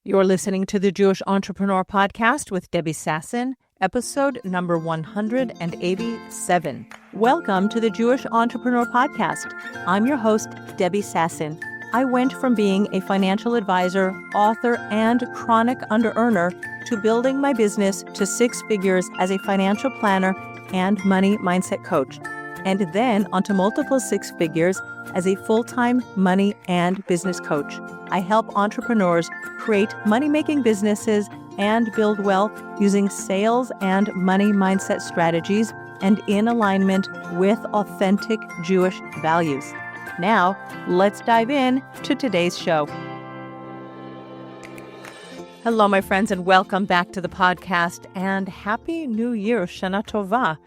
You're listening to the Jewish Entrepreneur Podcast with Debbie Sasson, episode number 187. Welcome to the Jewish Entrepreneur Podcast. I'm your host, Debbie Sasson. I went from being a financial advisor, author, and chronic under-earner to building my business to six figures as a financial planner and money mindset coach, and then onto multiple six figures as a full-time money and business coach. I help entrepreneurs create money-making businesses and build wealth using sales and money mindset strategies and in alignment with authentic Jewish values. Now, let's dive in to today's show. Hello, my friends, and welcome back to the podcast, and Happy New Year, Shana Tova.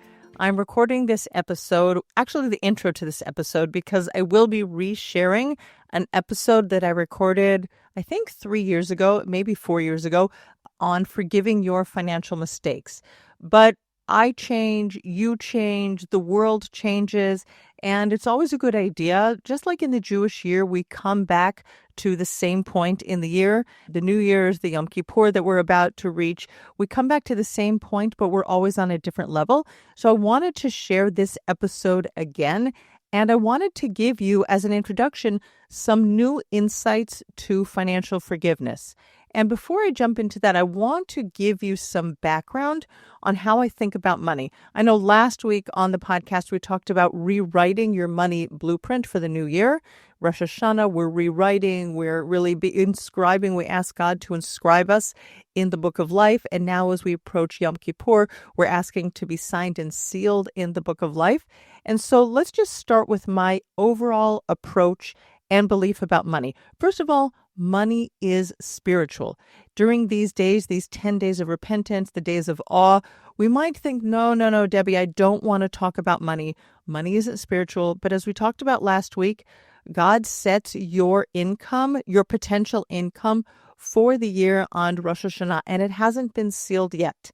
I'm recording this episode, actually the intro to this episode, because I will be resharing an episode that I recorded, I think 3 years ago, maybe 4 years ago, on forgiving your financial mistakes. But I change, you change, the world changes, and it's always a good idea. Just like in the Jewish year, we come back to the same point in the year. The New Year's, the Yom Kippur that we're about to reach, we come back to the same point, but we're always on a different level. So I wanted to share this episode again, and I wanted to give you, as an introduction, some new insights to financial forgiveness. And before I jump into that, I want to give you some background on how I think about money. I know last week on the podcast, we talked about rewriting your money blueprint for the new year. Rosh Hashanah, we're rewriting, we're really inscribing. We ask God to inscribe us in the book of life. And now as we approach Yom Kippur, we're asking to be signed and sealed in the book of life. And so let's just start with my overall approach and belief about money. First of all, money is spiritual. During these days, these 10 days of repentance, the days of awe, we might think, no, Debbie, I don't want to talk about money. Money isn't spiritual. But as we talked about last week, God sets your income, your potential income for the year on Rosh Hashanah, and it hasn't been sealed yet.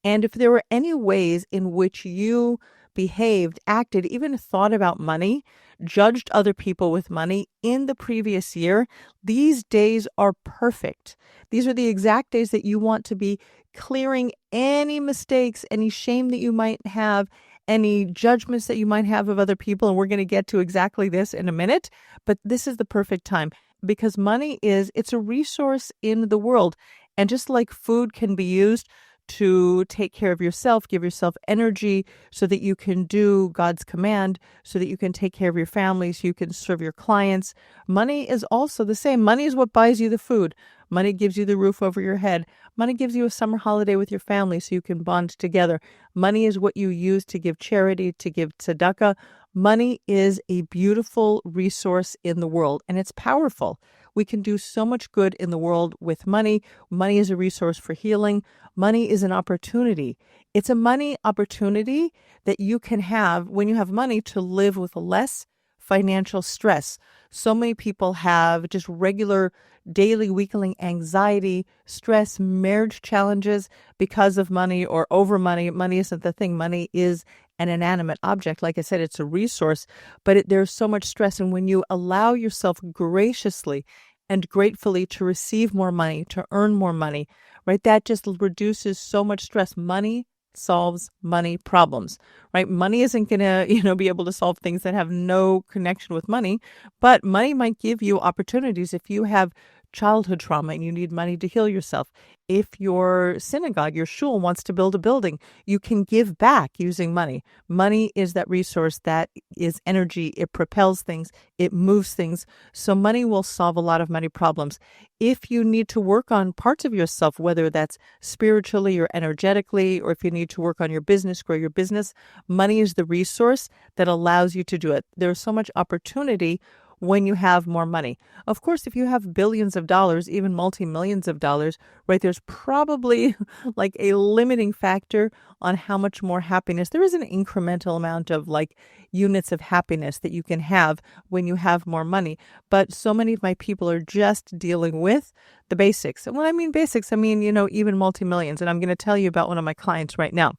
And if there were any ways in which you behaved, acted, even thought about money, judged other people with money in the previous year, these days are perfect. These are the exact days that you want to be clearing any mistakes, any shame that you might have, any judgments that you might have of other people. And we're going to get to exactly this in a minute. But this is the perfect time because money it's a resource in the world. And just like food can be used to take care of yourself, give yourself energy so that you can do God's command, so that you can take care of your family, so you can serve your clients. Money is also the same. Money is what buys you the food. Money gives you the roof over your head. Money gives you a summer holiday with your family so you can bond together. Money is what you use to give charity, to give tzedakah. Money is a beautiful resource in the world, and it's powerful. We can do so much good in the world with money. Money is a resource for healing. Money is an opportunity. It's a money opportunity that you can have when you have money to live with less financial stress. So many people have just regular daily, weekly anxiety, stress, marriage challenges because of money or over money. Money isn't the thing. Money is an inanimate object. Like I said, it's a resource, but there's so much stress. And when you allow yourself graciously and gratefully to receive more money, to earn more money, right, that just reduces so much stress. Money solves money problems, right? Money isn't going to, be able to solve things that have no connection with money, but money might give you opportunities if you have childhood trauma and you need money to heal yourself. If your synagogue, your shul wants to build a building, you can give back using money. Money is that resource that is energy. It propels things. It moves things. So money will solve a lot of money problems. If you need to work on parts of yourself, whether that's spiritually or energetically, or if you need to work on your business, grow your business, money is the resource that allows you to do it. There's so much opportunity when you have more money. Of course, if you have billions of dollars, even multi-millions of dollars, right, there's probably like a limiting factor on how much more happiness. There is an incremental amount of like units of happiness that you can have when you have more money. But so many of my people are just dealing with the basics. And when I mean basics, I mean, even multi-millions. And I'm going to tell you about one of my clients right now.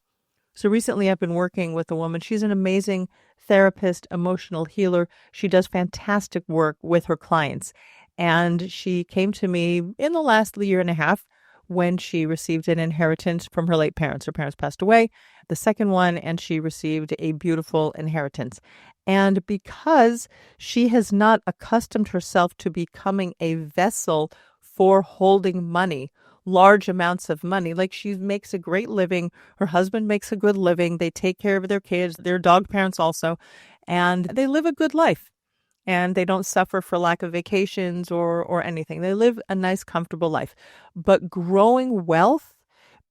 So recently I've been working with a woman. She's an amazing therapist, emotional healer. She does fantastic work with her clients. And she came to me in the last year and a half when she received an inheritance from her late parents. Her parents passed away, the second one, and she received a beautiful inheritance. And because she has not accustomed herself to becoming a vessel for holding money, large amounts of money, like she makes a great living, her husband makes a good living, they take care of their kids, they're dog parents also, and they live a good life and they don't suffer for lack of vacations or anything. They live a nice, comfortable life. But growing wealth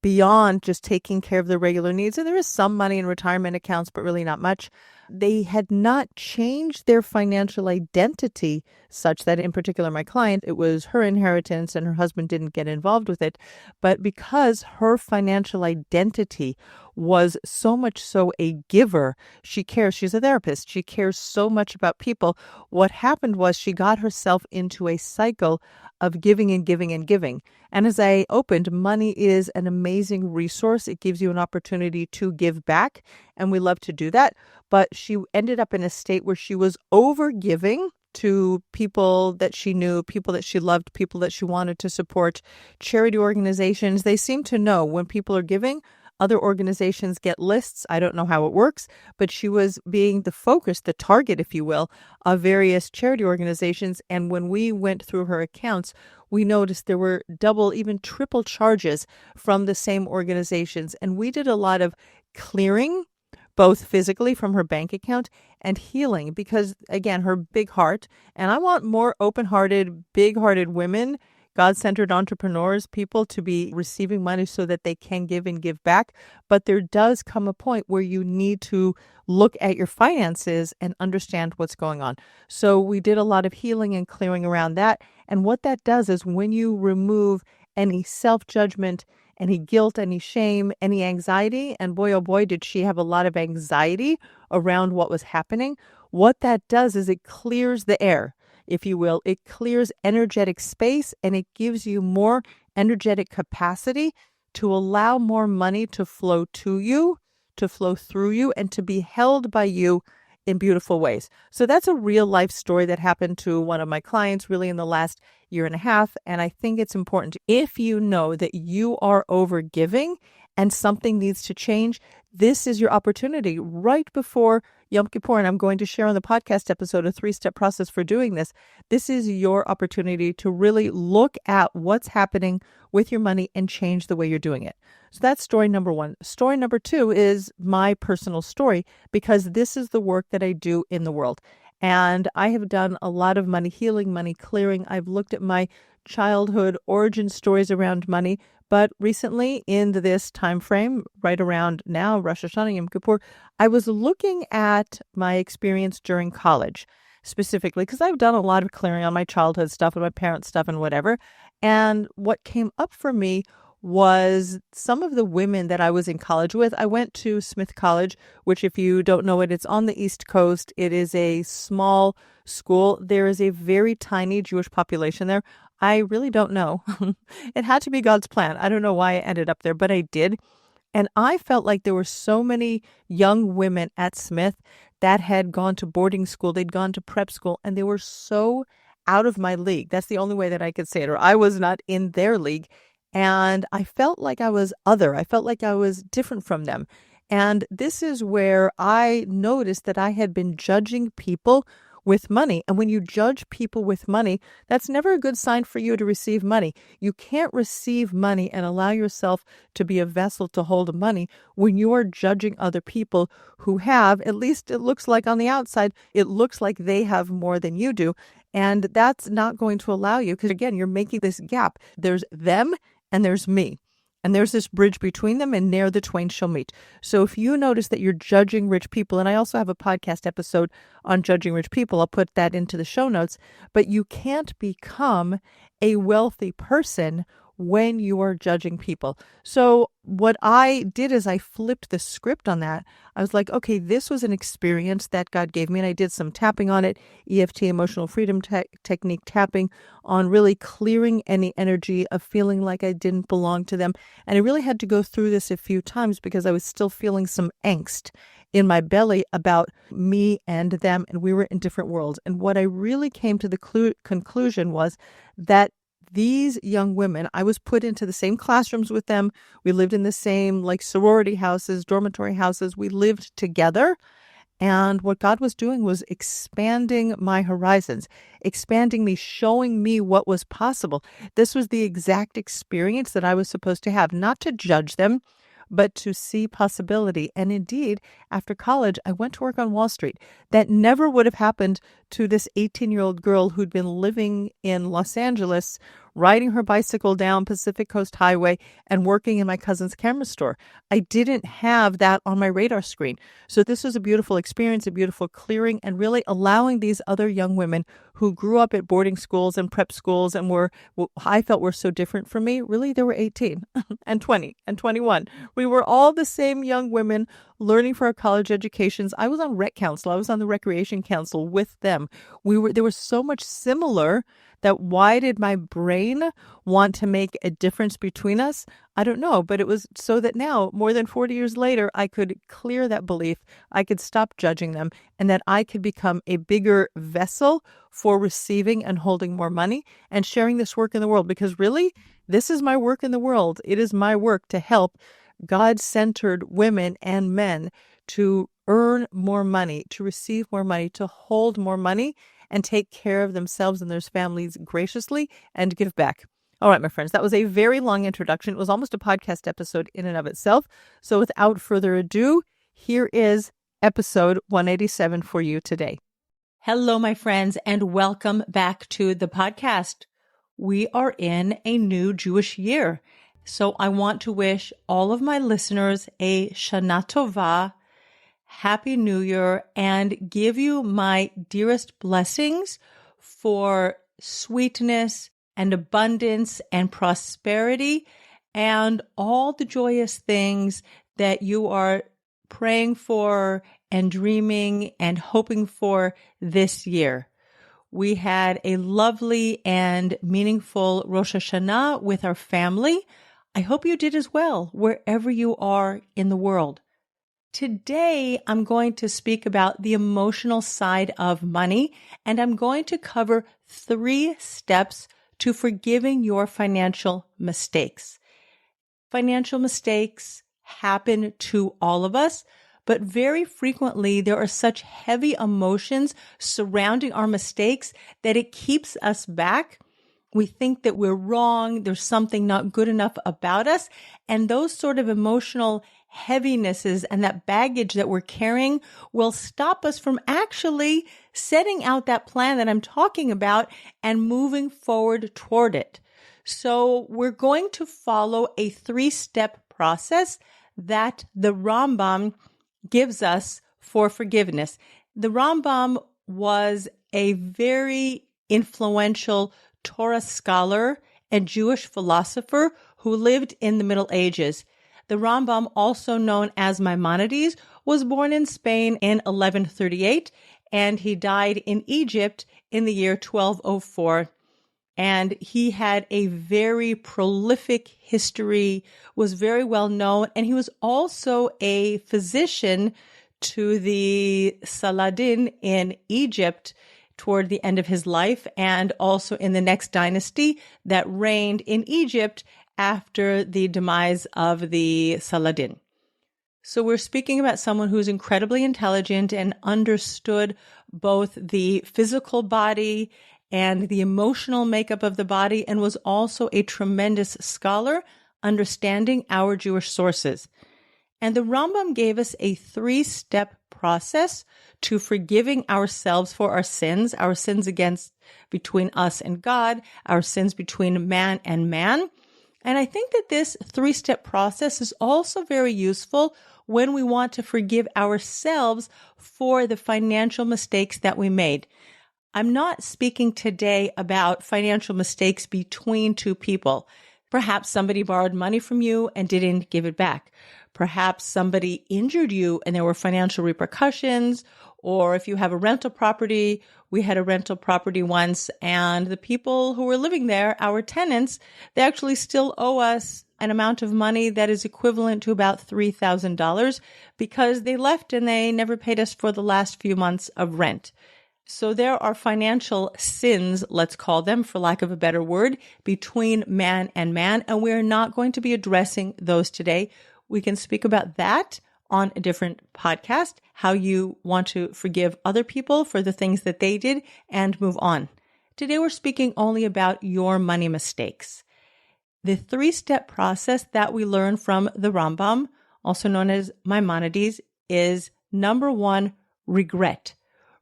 beyond just taking care of their regular needs, and there is some money in retirement accounts, but really not much. They had not changed their financial identity such that, in particular, my client, it was her inheritance and her husband didn't get involved with it. But because her financial identity was so much so a giver, she cares. She's a therapist. She cares so much about people. What happened was she got herself into a cycle of giving and giving and giving. And as I opened, money is an amazing resource. It gives you an opportunity to give back, and we love to do that. But she ended up in a state where she was over giving to people that she knew, people that she loved, people that she wanted to support, charity organizations. They seem to know when people are giving. Other organizations get lists. I don't know how it works, but she was being the focus, the target, if you will, of various charity organizations. And when we went through her accounts, we noticed there were double, even triple charges from the same organizations. And we did a lot of clearing, both physically from her bank account and healing, because again, her big heart, and I want more open-hearted, big-hearted women, God-centered entrepreneurs, people to be receiving money so that they can give and give back. But there does come a point where you need to look at your finances and understand what's going on. So we did a lot of healing and clearing around that. And what that does is when you remove any self-judgment, any guilt, any shame, any anxiety, and boy, oh boy, did she have a lot of anxiety around what was happening. What that does is it clears the air, if you will. It clears energetic space and it gives you more energetic capacity to allow more money to flow to you, to flow through you, and to be held by you in beautiful ways. So that's a real life story that happened to one of my clients really in the last year and a half. And I think it's important, if you know that you are over giving and something needs to change, this is your opportunity right before Yom Kippur. And I'm going to share on the podcast episode a 3-step process for doing this. This is your opportunity to really look at what's happening with your money and change the way you're doing it. So that's story number one. Story number two is my personal story, because this is the work that I do in the world. And I have done a lot of money healing, money clearing. I've looked at my childhood origin stories around money. But recently, in this time frame, right around now, Rosh Hashanah, Yom Kippur, I was looking at my experience during college, specifically, because I've done a lot of clearing on my childhood stuff and my parents' stuff and whatever. And what came up for me was some of the women that I was in college with. I went to Smith College, which, if you don't know it, it's on the East Coast. It is a small school. There is a very tiny Jewish population there. I really don't know. It had to be God's plan. I don't know why I ended up there, but I did. And I felt like there were so many young women at Smith that had gone to boarding school, they'd gone to prep school, and they were so out of my league. That's the only way that I could say it, or I was not in their league. And I felt like I was other. I felt like I was different from them. And this is where I noticed that I had been judging people with money. And when you judge people with money, that's never a good sign for you to receive money. You can't receive money and allow yourself to be a vessel to hold money when you are judging other people who have, at least it looks like on the outside, it looks like they have more than you do. And that's not going to allow you, because again, you're making this gap. There's them and there's me. And there's this bridge between them, and ne'er the twain shall meet. So if you notice that you're judging rich people, and I also have a podcast episode on judging rich people, I'll put that into the show notes, but you can't become a wealthy person when you are judging people. So what I did is I flipped the script on that. I was like, okay, this was an experience that God gave me, and I did some tapping on it, EFT, emotional freedom technique tapping, on really clearing any energy of feeling like I didn't belong to them. And I really had to go through this a few times because I was still feeling some angst in my belly about me and them, and we were in different worlds. And what I really came to the conclusion was that these young women, I was put into the same classrooms with them. We lived in the same sorority houses, dormitory houses. We lived together. And what God was doing was expanding my horizons, expanding me, showing me what was possible. This was the exact experience that I was supposed to have, not to judge them, but to see possibility. And indeed, after college, I went to work on Wall Street. That never would have happened to this 18-year-old girl who'd been living in Los Angeles, riding her bicycle down Pacific Coast Highway and working in my cousin's camera store. I didn't have that on my radar screen. So this was a beautiful experience, a beautiful clearing, and really allowing these other young women who grew up at boarding schools and prep schools and I felt were so different from me. Really, they were 18 and 20 and 21. We were all the same young women learning for our college educations. I was on rec council. I was on the recreation council with them. There was so much similar that why did my brain want to make a difference between us? I don't know, but it was so that now, more than 40 years later, I could clear that belief. I could stop judging them, and that I could become a bigger vessel for receiving and holding more money and sharing this work in the world. Because really, this is my work in the world. It is my work to help God-centered women and men to earn more money, to receive more money, to hold more money, and take care of themselves and their families graciously and give back. All right, my friends, that was a very long introduction. It was almost a podcast episode in and of itself. So without further ado, here is episode 187 for you today. Hello, my friends, and welcome back to the podcast. We are in a new Jewish year. So I want to wish all of my listeners a Shana Tova, Happy New Year, and give you my dearest blessings for sweetness and abundance and prosperity and all the joyous things that you are praying for and dreaming and hoping for this year. We had a lovely and meaningful Rosh Hashanah with our family. I hope you did as well, wherever you are in the world. Today, I'm going to speak about the emotional side of money, and I'm going to cover 3 steps to forgiving your financial mistakes. Financial mistakes happen to all of us, but very frequently there are such heavy emotions surrounding our mistakes that it keeps us back. We think that we're wrong, there's something not good enough about us, and those sort of emotional heavinesses and that baggage that we're carrying will stop us from actually setting out that plan that I'm talking about and moving forward toward it. So we're going to follow a 3-step process that the Rambam gives us for forgiveness. The Rambam was a very influential Torah scholar and Jewish philosopher who lived in the Middle Ages. The Rambam, also known as Maimonides, was born in Spain in 1138, and he died in Egypt in the year 1204. And he had a very prolific history, was very well known, and he was also a physician to the Saladin in Egypt toward the end of his life, and also in the next dynasty that reigned in Egypt after the demise of the Saladin. So we're speaking about someone who's incredibly intelligent and understood both the physical body and the emotional makeup of the body, and was also a tremendous scholar, understanding our Jewish sources. And the Rambam gave us a 3-step process to forgiving ourselves for our sins between us and God, our sins between man and man. And I think that this 3-step process is also very useful when we want to forgive ourselves for the financial mistakes that we made. I'm not speaking today about financial mistakes between 2 people. Perhaps somebody borrowed money from you and didn't give it back. Perhaps somebody injured you and there were financial repercussions. Or if you have a rental property, we had a rental property once, and the people who were living there, our tenants, they actually still owe us an amount of money that is equivalent to about $3,000 because they left and they never paid us for the last few months of rent. So there are financial sins, let's call them, for lack of a better word, between man, and we're not going to be addressing those today. We can speak about that on a different podcast, how you want to forgive other people for the things that they did and move on. Today we're speaking only about your money mistakes. The 3-step process that we learn from the Rambam, also known as Maimonides, is number 1, regret.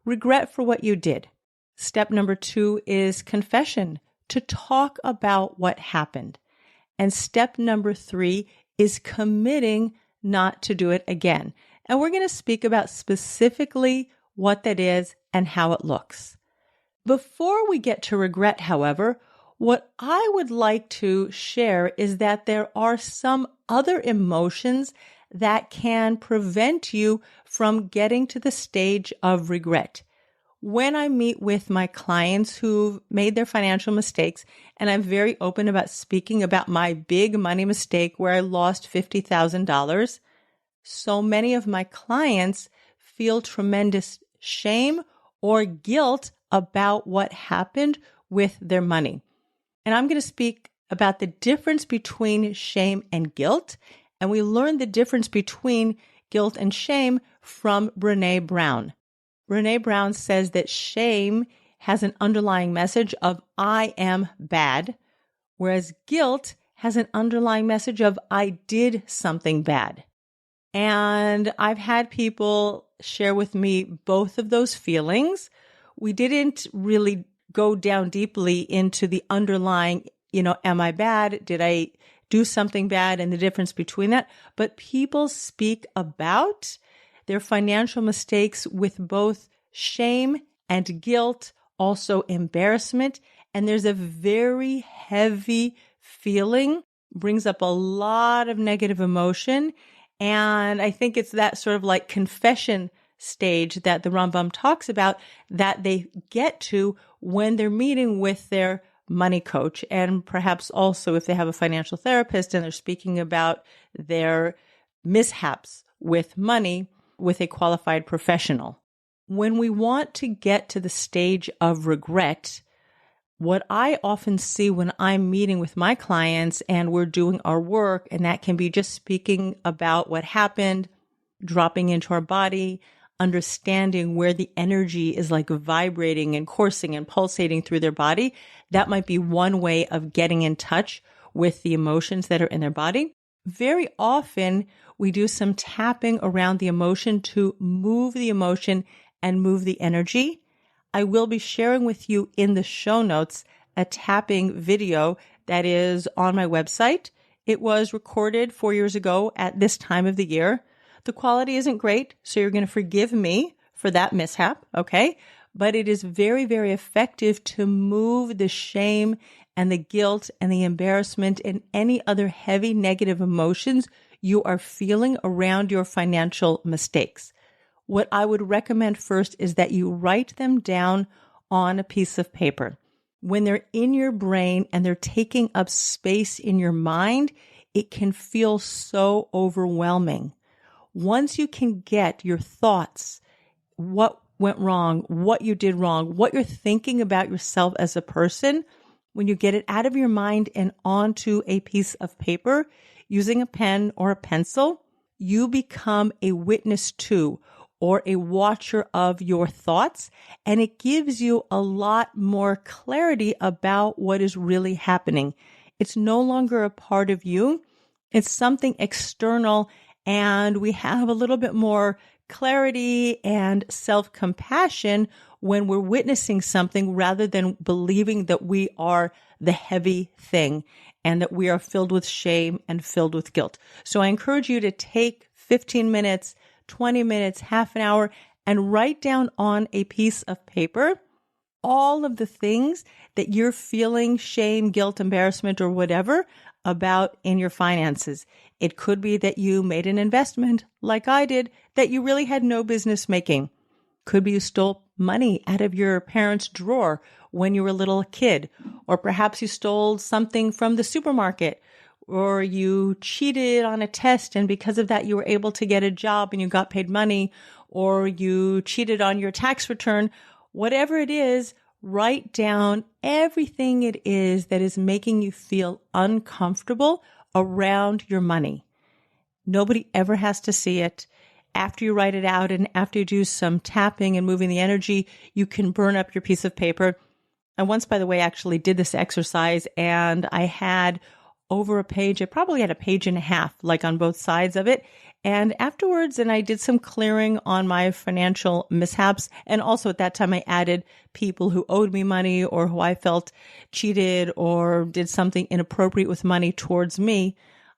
Regret for what you did. Step number 2 is confession, to talk about what happened. And step number 3 is committing not to do it again. And we're going to speak about specifically what that is and how it looks. Before we get to regret, however, what I would like to share is that there are some other emotions that can prevent you from getting to the stage of regret. When I meet with my clients who've made their financial mistakes, and I'm very open about speaking about my big money mistake where I lost $50,000, so many of my clients feel tremendous shame or guilt about what happened with their money. And I'm going to speak about the difference between shame and guilt. And we learned the difference between guilt and shame from Brené Brown. Brené Brown says that shame has an underlying message of I am bad, whereas guilt has an underlying message of I did something bad. And I've had people share with me both of those feelings. We didn't really go down deeply into the underlying, am I bad? Did I do something bad? And the difference between that. But people speak about their financial mistakes with both shame and guilt, also embarrassment. And there's a very heavy feeling, brings up a lot of negative emotion. And I think it's that sort of like confession stage that the Rambam talks about that they get to when they're meeting with their money coach, and perhaps also if they have a financial therapist and they're speaking about their mishaps with money with a qualified professional. When we want to get to the stage of regret, what I often see when I'm meeting with my clients and we're doing our work, and that can be just speaking about what happened, dropping into our body, understanding where the energy is like vibrating and coursing and pulsating through their body. That might be one way of getting in touch with the emotions that are in their body. Very often, we do some tapping around the emotion to move the emotion and move the energy. I will be sharing with you in the show notes a tapping video that is on my website. It was recorded 4 years ago at this time of the year. The quality isn't great, so you're going to forgive me for that mishap, okay? But it is very, very effective to move the shame and the guilt and the embarrassment and any other heavy negative emotions you are feeling around your financial mistakes. What I would recommend first is that you write them down on a piece of paper. When they're in your brain and they're taking up space in your mind, it can feel so overwhelming. Once you can get your thoughts, what went wrong, what you did wrong, what you're thinking about yourself as a person, when you get it out of your mind and onto a piece of paper using a pen or a pencil, you become a witness to or a watcher of your thoughts, and it gives you a lot more clarity about what is really happening. It's no longer a part of you. It's something external, and we have a little bit more clarity and self-compassion when we're witnessing something rather than believing that we are the heavy thing and that we are filled with shame and filled with guilt. So I encourage you to take 15 minutes, 20 minutes, half an hour, and write down on a piece of paper all of the things that you're feeling shame, guilt, embarrassment, or whatever about in your finances. It could be that you made an investment like I did that you really had no business making. Could be you stole money out of your parents' drawer when you were a little kid, or perhaps you stole something from the supermarket or you cheated on a test and because of that you were able to get a job and you got paid money, or you cheated on your tax return, whatever it is, write down everything it is that is making you feel uncomfortable around your money. Nobody ever has to see it. After you write it out and after you do some tapping and moving the energy, you can burn up your piece of paper. I once, by the way, actually did this exercise and I had over a page. I probably had a page and a half, like on both sides of it. And afterwards, and I did some clearing on my financial mishaps. And also at that time, I added people who owed me money or who I felt cheated or did something inappropriate with money towards me.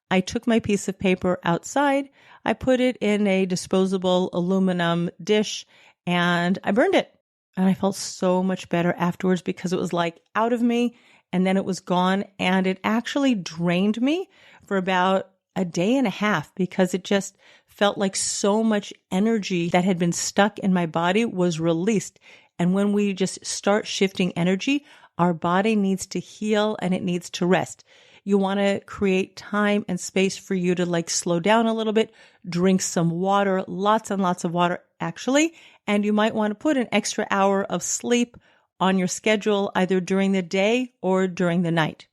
I took my piece of paper outside. I put it in a disposable aluminum dish and I burned it. And I felt so much better afterwards because it was like out of me and then it was gone. And it actually drained me for about a day and a half because it just felt like so much energy that had been stuck in my body was released. And when we just start shifting energy, our body needs to heal and it needs to rest. You want to create time and space for you to like slow down a little bit, drink some water, lots and lots of water actually. And you might want to put an extra hour of sleep on your schedule, either during the day or during the night.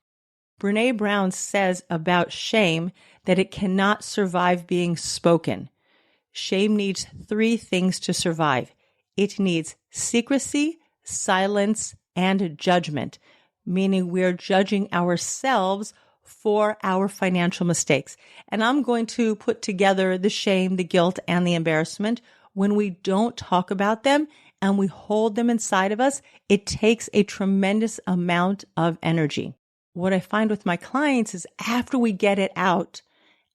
Brene Brown says about shame that it cannot survive being spoken. Shame needs 3 things to survive. It needs secrecy, silence, and judgment, meaning we're judging ourselves for our financial mistakes. And I'm going to put together the shame, the guilt, and the embarrassment. When we don't talk about them and we hold them inside of us, it takes a tremendous amount of energy. What I find with my clients is after we get it out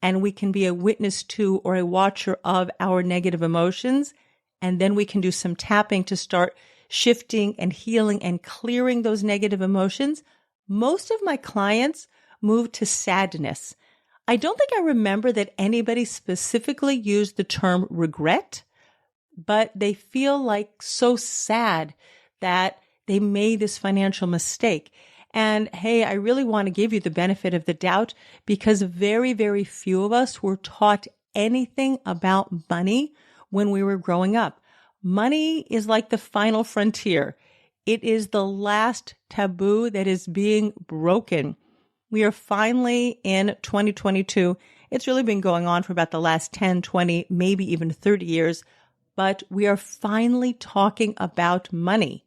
and we can be a witness to or a watcher of our negative emotions, and then we can do some tapping to start shifting and healing and clearing those negative emotions, most of my clients move to sadness. I don't think I remember that anybody specifically used the term regret, but they feel like so sad that they made this financial mistake. And hey, I really want to give you the benefit of the doubt because very, very few of us were taught anything about money when we were growing up. Money is like the final frontier. It is the last taboo that is being broken. We are finally in 2022. It's really been going on for about the last 10, 20, maybe even 30 years, but we are finally talking about money.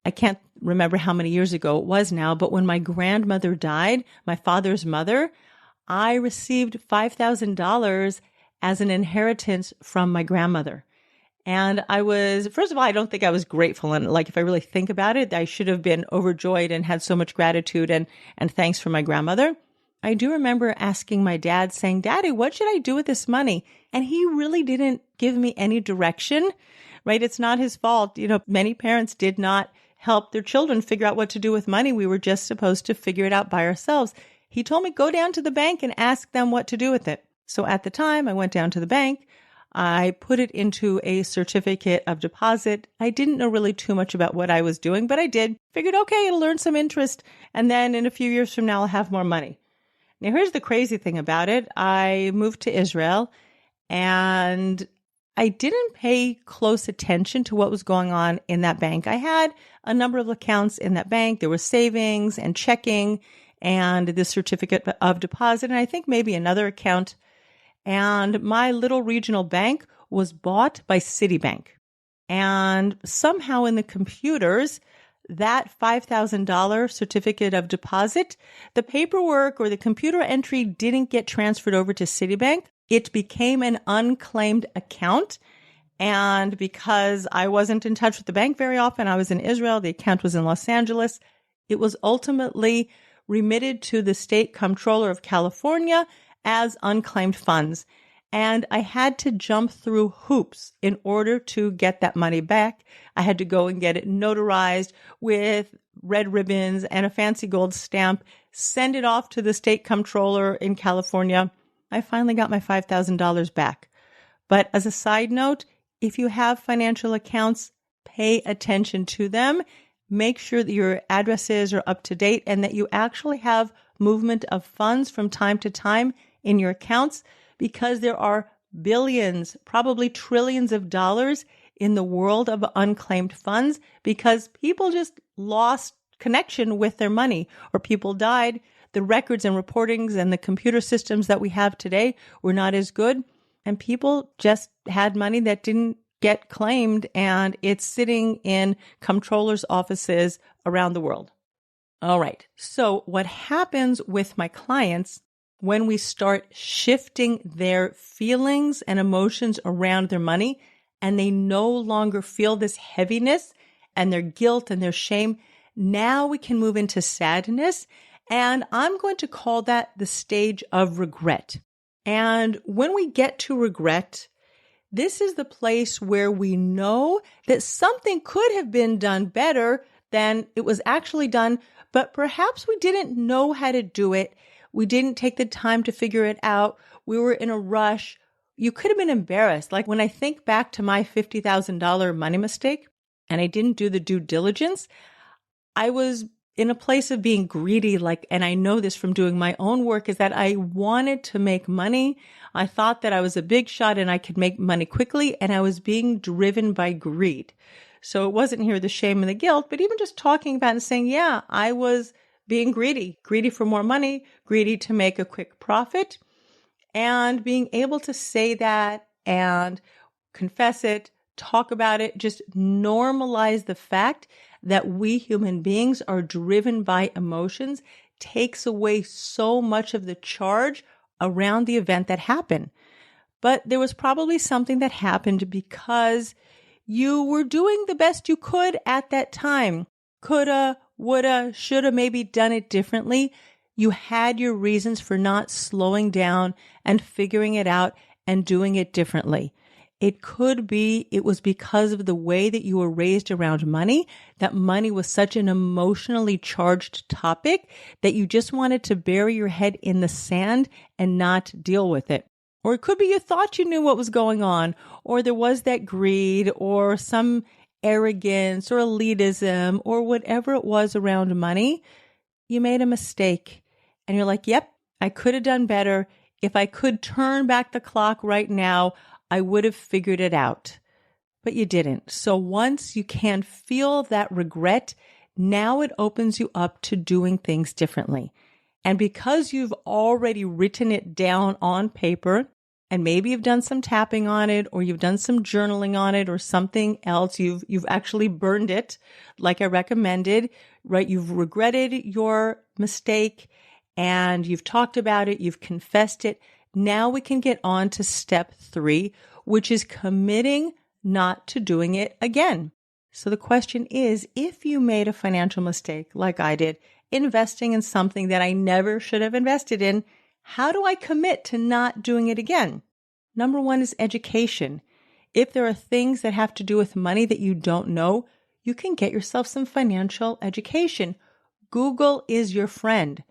I can't remember how many years ago it was now, but when my grandmother died, my father's mother, I received $5,000 as an inheritance from my grandmother. And I was, first of all, I don't think I was grateful. And like, if I really think about it, I should have been overjoyed and had so much gratitude and thanks for my grandmother. I do remember asking my dad, saying, "Daddy, what should I do with this money?" And he really didn't give me any direction, right? It's not his fault. You know, many parents did not help their children figure out what to do with money. We were just supposed to figure it out by ourselves. He told me, go down to the bank and ask them what to do with it. So at the time, I went down to the bank. I put it into a certificate of deposit. I didn't know really too much about what I was doing, but I did. Figured, okay, it'll earn some interest. And then in a few years from now, I'll have more money. Now, here's the crazy thing about it. I moved to Israel and I didn't pay close attention to what was going on in that bank. I had a number of accounts in that bank. There was savings and checking and the certificate of deposit, and I think maybe another account. And my little regional bank was bought by Citibank. And somehow in the computers, that $5,000 certificate of deposit, the paperwork or the computer entry didn't get transferred over to Citibank. It became an unclaimed account. And because I wasn't in touch with the bank very often, I was in Israel, the account was in Los Angeles, it was ultimately remitted to the state comptroller of California as unclaimed funds. And I had to jump through hoops in order to get that money back. I had to go and get it notarized with red ribbons and a fancy gold stamp, send it off to the state comptroller in California. I finally got my $5,000 back. But as a side note, if you have financial accounts, pay attention to them. Make sure that your addresses are up to date and that you actually have movement of funds from time to time in your accounts because there are billions, probably trillions of dollars in the world of unclaimed funds because people just lost connection with their money or people died. The records and reportings and the computer systems that we have today were not as good. And people just had money that didn't get claimed and it's sitting in comptrollers' offices around the world. All right. So what happens with my clients when we start shifting their feelings and emotions around their money and they no longer feel this heaviness and their guilt and their shame, now we can move into sadness. And I'm going to call that the stage of regret. And when we get to regret, this is the place where we know that something could have been done better than it was actually done, but perhaps we didn't know how to do it. We didn't take the time to figure it out. We were in a rush. You could have been embarrassed. Like when I think back to my $50,000 money mistake and I didn't do the due diligence, I was in a place of being greedy, and I know this from doing my own work, is that I wanted to make money. I thought that I was a big shot and I could make money quickly, and I was being driven by greed. So it wasn't here the shame and the guilt, but even just talking about and saying, yeah, I was being greedy for more money, greedy to make a quick profit, and being able to say that and confess it, talk about it, just normalize the fact that we human beings are driven by emotions takes away so much of the charge around the event that happened. But there was probably something that happened because you were doing the best you could at that time. Coulda, woulda, shoulda, maybe done it differently. You had your reasons for not slowing down and figuring it out and doing it differently. It could be it was because of the way that you were raised around money, that money was such an emotionally charged topic that you just wanted to bury your head in the sand and not deal with it. Or it could be you thought you knew what was going on, or there was that greed or some arrogance or elitism or whatever it was around money. You made a mistake and you're like, yep, I could have done better. If I could turn back the clock right now, I would have figured it out, but you didn't. So once you can feel that regret, now it opens you up to doing things differently. And because you've already written it down on paper, and maybe you've done some tapping on it, or you've done some journaling on it, or something else, you've actually burned it, like I recommended, right? You've regretted your mistake, and you've talked about it, you've confessed it. Now we can get on to step 3, which is committing not to doing it again. So the question is, if you made a financial mistake like I did, investing in something that I never should have invested in, how do I commit to not doing it again? Number 1 is education. If there are things that have to do with money that you don't know, you can get yourself some financial education. Google is your friend.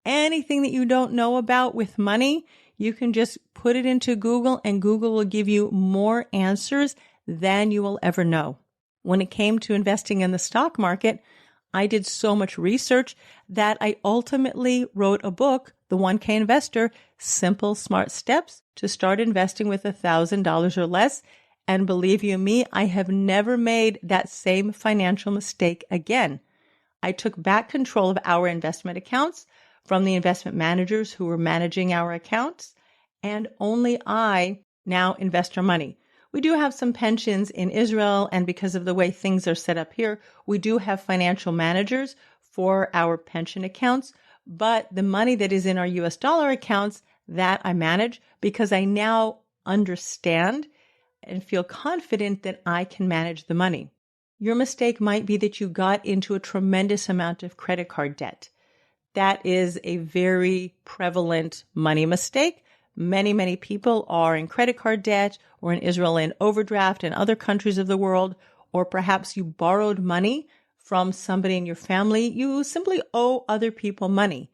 Anything that you don't know about with money, you can just put it into Google and Google will give you more answers than you will ever know. When it came to investing in the stock market, I did so much research that I ultimately wrote a book, The 1K Investor, Simple, Smart Steps to Start Investing with $1,000 or Less. And believe you me, I have never made that same financial mistake again. I took back control of our investment accounts from the investment managers who were managing our accounts, and only I now invest our money. We do have some pensions in Israel, and because of the way things are set up here, we do have financial managers for our pension accounts, but the money that is in our US dollar accounts, that I manage because I now understand and feel confident that I can manage the money. Your mistake might be that you got into a tremendous amount of credit card debt. That is a very prevalent money mistake. Many people are in credit card debt or in Israel in overdraft and other countries of the world, or perhaps you borrowed money from somebody in your family. You simply owe other people money.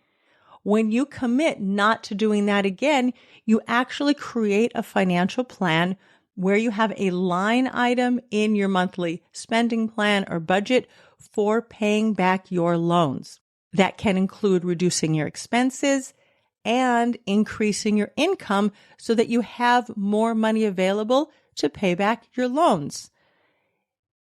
When you commit not to doing that again, you actually create a financial plan where you have a line item in your monthly spending plan or budget for paying back your loans. That can include reducing your expenses and increasing your income so that you have more money available to pay back your loans.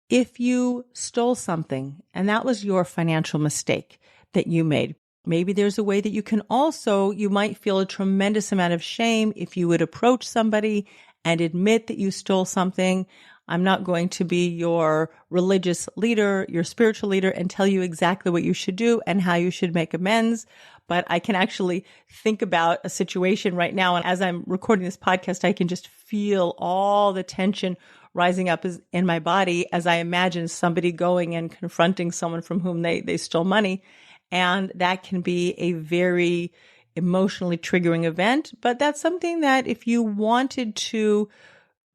If you stole something and that was your financial mistake that you made, maybe there's a way that you might feel a tremendous amount of shame if you would approach somebody and admit that you stole something. I'm not going to be your religious leader, your spiritual leader, and tell you exactly what you should do and how you should make amends. But I can actually think about a situation right now. And as I'm recording this podcast, I can just feel all the tension rising up in my body as I imagine somebody going and confronting someone from whom they stole money. And that can be a very emotionally triggering event. But that's something that if you wanted to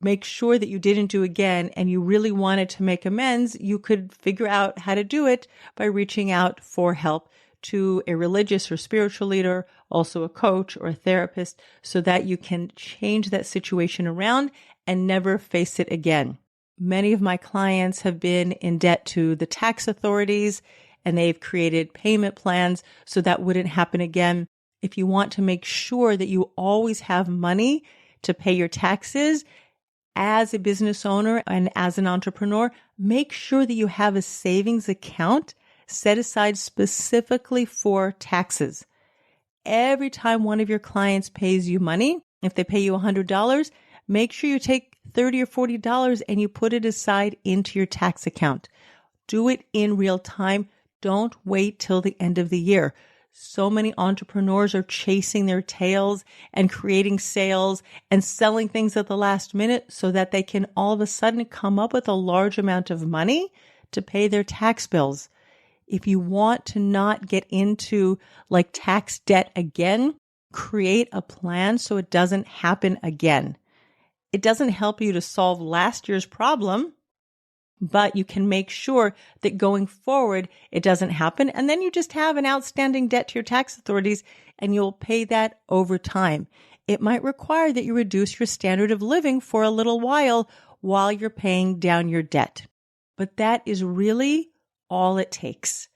make sure that you didn't do again and you really wanted to make amends, you could figure out how to do it by reaching out for help to a religious or spiritual leader, also a coach or a therapist, so that you can change that situation around and never face it again. Many of my clients have been in debt to the tax authorities, and they've created payment plans so that wouldn't happen again. If you want to make sure that you always have money to pay your taxes, as a business owner and as an entrepreneur, make sure that you have a savings account set aside specifically for taxes. Every time one of your clients pays you money, if they pay you $100, make sure you take $30 or $40 and you put it aside into your tax account. Do it in real time. Don't wait till the end of the year. So many entrepreneurs are chasing their tails and creating sales and selling things at the last minute so that they can all of a sudden come up with a large amount of money to pay their tax bills. If you want to not get into tax debt again, create a plan so it doesn't happen again. It doesn't help you to solve last year's problem, but you can make sure that going forward, it doesn't happen. And then you just have an outstanding debt to your tax authorities and you'll pay that over time. It might require that you reduce your standard of living for a little while you're paying down your debt. But that is really all it takes.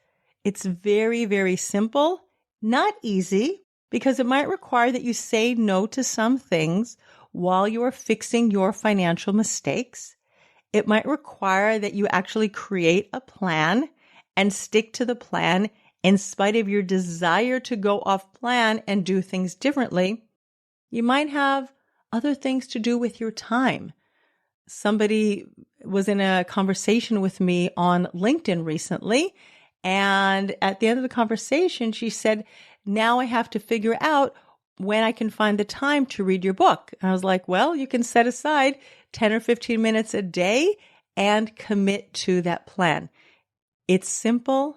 It's very, very simple, not easy, because it might require that you say no to some things while you are fixing your financial mistakes. It might require that you actually create a plan and stick to the plan in spite of your desire to go off plan and do things differently. You might have other things to do with your time. Somebody was in a conversation with me on LinkedIn recently, and at the end of the conversation, she said, now I have to figure out when I can find the time to read your book. And I was like, well, you can set aside 10 or 15 minutes a day and commit to that plan. It's simple.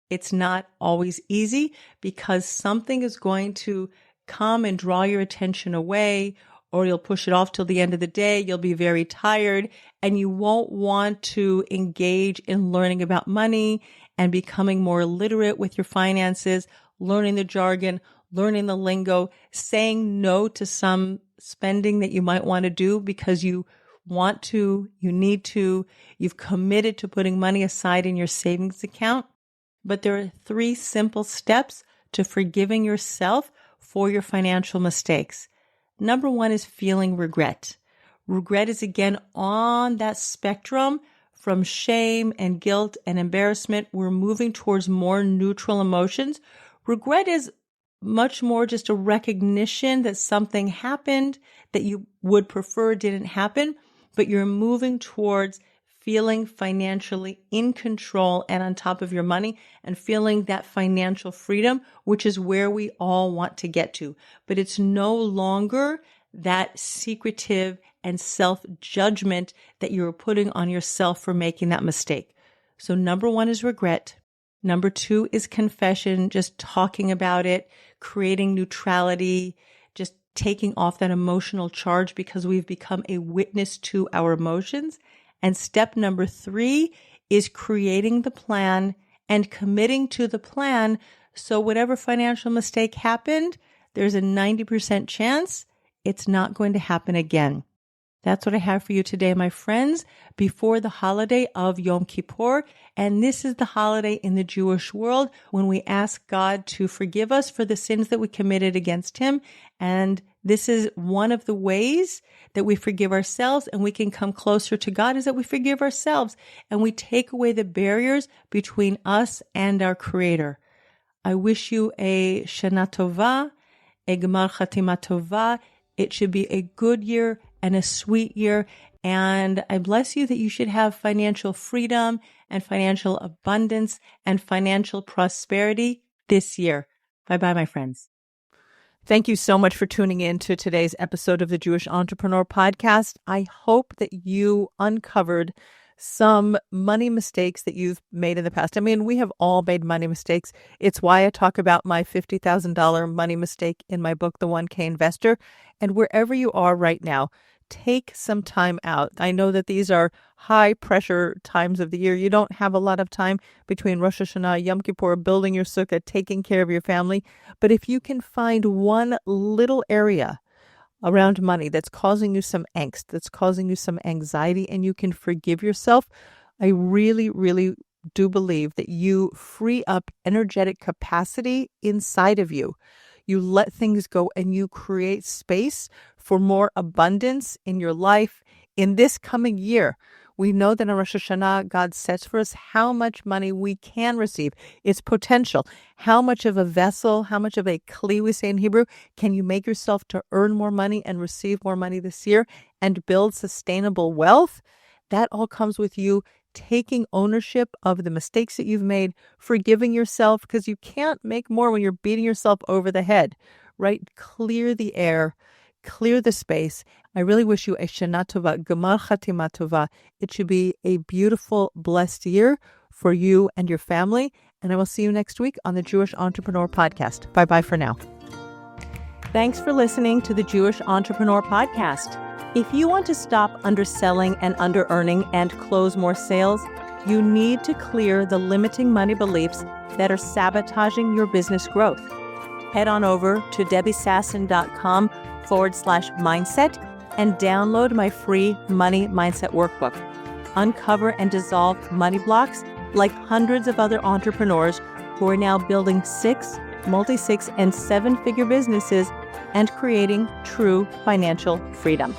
It's not always easy because something is going to come and draw your attention away, or you'll push it off till the end of the day. You'll be very tired and you won't want to engage in learning about money and becoming more literate with your finances, learning the jargon, learning the lingo, saying no to some spending that you might want to do because you want to, you need to, you've committed to putting money aside in your savings account. But there are 3 simple steps to forgiving yourself for your financial mistakes. Number 1 is feeling regret. Regret is again on that spectrum from shame and guilt and embarrassment. We're moving towards more neutral emotions. Regret is much more just a recognition that something happened that you would prefer didn't happen, but you're moving towards feeling financially in control and on top of your money and feeling that financial freedom, which is where we all want to get to. But it's no longer that secretive and self-judgment that you're putting on yourself for making that mistake. So number 1 is regret. Number 2 is confession, just talking about it, creating neutrality, just taking off that emotional charge because we've become a witness to our emotions. And step number 3 is creating the plan and committing to the plan. So whatever financial mistake happened, there's a 90% chance it's not going to happen again. That's what I have for you today, my friends, before the holiday of Yom Kippur. And this is the holiday in the Jewish world when we ask God to forgive us for the sins that we committed against him. And this is one of the ways that we forgive ourselves and we can come closer to God, is that we forgive ourselves and we take away the barriers between us and our Creator. I wish you a Shana Tova, a Gemar Chatima Tova. It should be a good year and a sweet year. And I bless you that you should have financial freedom and financial abundance and financial prosperity this year. Bye-bye, my friends. Thank you so much for tuning in to today's episode of the Jewish Entrepreneur Podcast. I hope that you uncovered some money mistakes that you've made in the past. I mean, we have all made money mistakes. It's why I talk about my $50,000 money mistake in my book, The 1K Investor. And wherever you are right now, take some time out. I know that these are high pressure times of the year. You don't have a lot of time between Rosh Hashanah, Yom Kippur, building your sukkah, taking care of your family. But if you can find one little area around money that's causing you some angst, that's causing you some anxiety, and you can forgive yourself, I really, really do believe that you free up energetic capacity inside of you. You let things go and you create space for more abundance in your life in this coming year. We know that on Rosh Hashanah, God sets for us how much money we can receive, its potential, how much of a vessel, how much of a kli, we say in Hebrew, can you make yourself to earn more money and receive more money this year and build sustainable wealth. That all comes with you taking ownership of the mistakes that you've made, forgiving yourself, because you can't make more when you're beating yourself over the head, right? Clear the air, clear the space. I really wish you a Shana Tova, Gemar Chatima Tova. It should be a beautiful, blessed year for you and your family. And I will see you next week on the Jewish Entrepreneur Podcast. Bye-bye for now. Thanks for listening to the Jewish Entrepreneur Podcast. If you want to stop underselling and under-earning and close more sales, you need to clear the limiting money beliefs that are sabotaging your business growth. Head on over to debbiesasson.com/mindset and download my free Money Mindset Workbook. Uncover and dissolve money blocks like hundreds of other entrepreneurs who are now building 6, multi-6, and 7-figure businesses and creating true financial freedom.